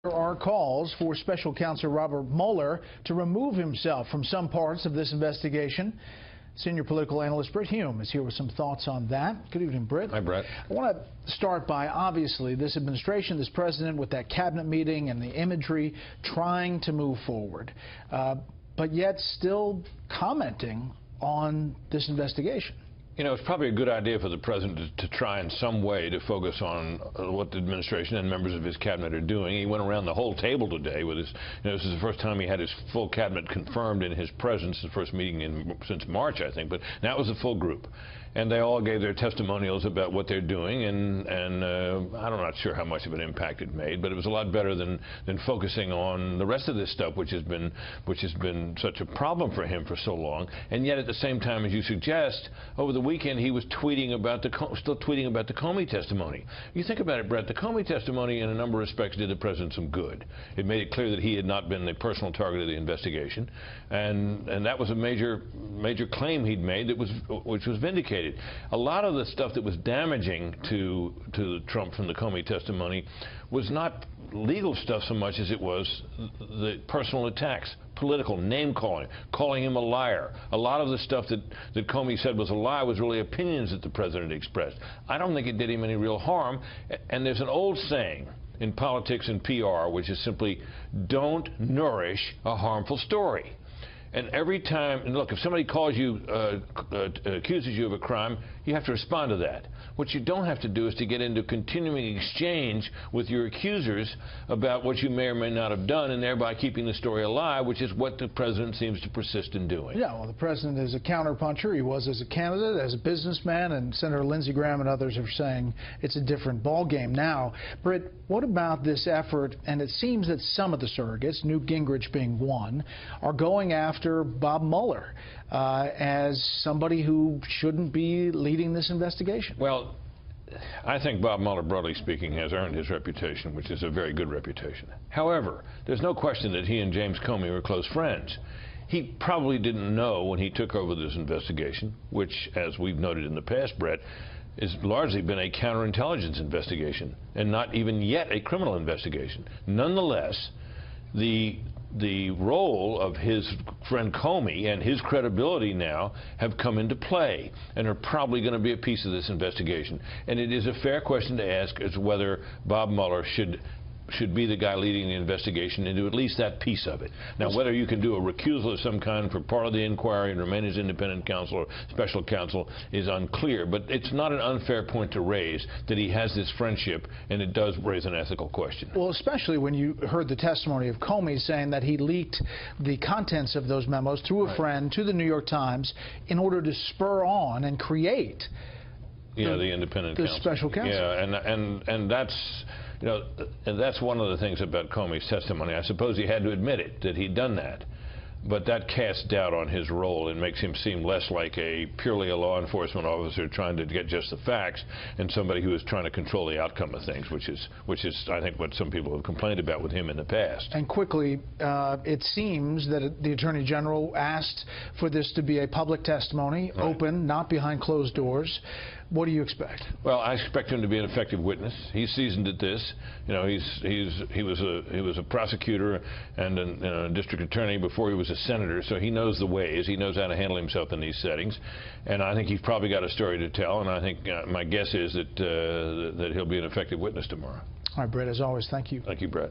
There are calls for Special Counsel Robert Mueller to remove himself from some parts of this investigation. Senior political analyst Brit Hume is here with some thoughts on that. Good evening, Brit. Hi, Brett. I want to start by, obviously, this administration, this president with that cabinet meeting and the imagery trying to move forward, but yet still commenting on this investigation. You know, it's probably a good idea for the president to try in some way to focus on what the administration and members of his cabinet are doing. He went around the whole table today with his, this is the first time he had his full cabinet confirmed in his presence, the first meeting since March, I think, but now it was a full group. And they all gave their testimonials about what they're doing, and I'm not sure how much of an impact it made, but it was a lot better than focusing on the rest of this stuff, which has been such a problem for him for so long. And yet, at the same time, as you suggest, over the weekend he was still tweeting about the Comey testimony. You think about it, Brett. The Comey testimony, in a number of respects, did the president some good. It made it clear that he had not been the personal target of the investigation, and that was a major claim he'd made which was vindicated. A lot of the stuff that was damaging to Trump from the Comey testimony was not legal stuff so much as it was the personal attacks, political name-calling, calling him a liar. A lot of the stuff that Comey said was a lie was really opinions that the president expressed. I don't think it did him any real harm. And there's an old saying in politics and PR, which is simply, don't nourish a harmful story. And every time, and look, if somebody calls you, accuses you of a crime, you have to respond to that. What you don't have to do is to get into continuing exchange with your accusers about what you may or may not have done, and thereby keeping the story alive, which is what the president seems to persist in doing. Yeah, well, the president is a counterpuncher. He was as a candidate, as a businessman, and Senator Lindsey Graham and others are saying it's a different ballgame now. Britt, what about this effort? And it seems that some of the surrogates, Newt Gingrich being one, are going after Bob Mueller as somebody who shouldn't be leading this investigation. Well, I think Bob Mueller, broadly speaking, has earned his reputation, which is a very good reputation. However, there's no question that he and James Comey were close friends. He probably didn't know when he took over this investigation, which, as we've noted in the past, Brett, has largely been a counterintelligence investigation and not even yet a criminal investigation. Nonetheless, the role of his friend Comey and his credibility now have come into play and are probably going to be a piece of this investigation. And it is a fair question to ask as to whether Bob Mueller should be the guy leading the investigation into at least that piece of it. Now, whether you can do a recusal of some kind for part of the inquiry and remain as independent counsel or special counsel is unclear, but it's not an unfair point to raise that he has this friendship, and it does raise an ethical question. Well, especially when you heard the testimony of Comey saying that he leaked the contents of those memos through a friend to the New York Times in order to spur on and create the independent counsel. Special counsel. Yeah, and that's, and that's one of the things about Comey's testimony. I suppose he had to admit it, that he'd done that. But that casts doubt on his role and makes him seem less like purely a law enforcement officer trying to get just the facts and somebody who is trying to control the outcome of things, which is I think what some people have complained about with him in the past. And quickly, it seems that the Attorney General asked for this to be a public testimony, open, not behind closed doors. What do you expect? Well, I expect him to be an effective witness. He's seasoned at this. He was a prosecutor and a district attorney before he was a senator, so he knows the ways. He knows how to handle himself in these settings, and I think he's probably got a story to tell. And I think my guess is that he'll be an effective witness tomorrow. All right, Brett. As always, thank you. Thank you, Brett.